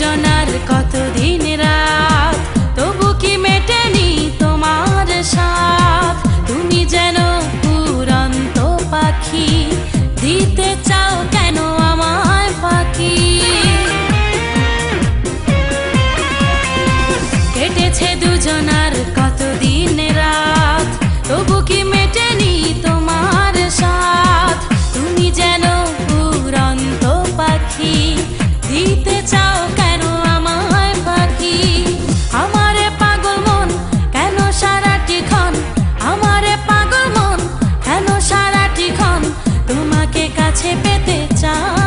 দুজনার কতদিন রাত, তবু কি মেটেনি তোমার সাথ। তুমি যেন উড়ন্ত পাখি, দিতে চাও কেন আমায় ফাঁকি। কেটেছে দুজনার কতদিন রাত, তবু কি মেটেনি তোমার সাথ। তুমি যেন উড়ন্ত পাখি, দিতে চাও কেন আমায় ফাঁকি। আমারে পাগল মন কেন সারাটি ক্ষণ, আমারে পাগল মন কেন সারাটি ক্ষণ তোমাকে কাছে পেতে চাও।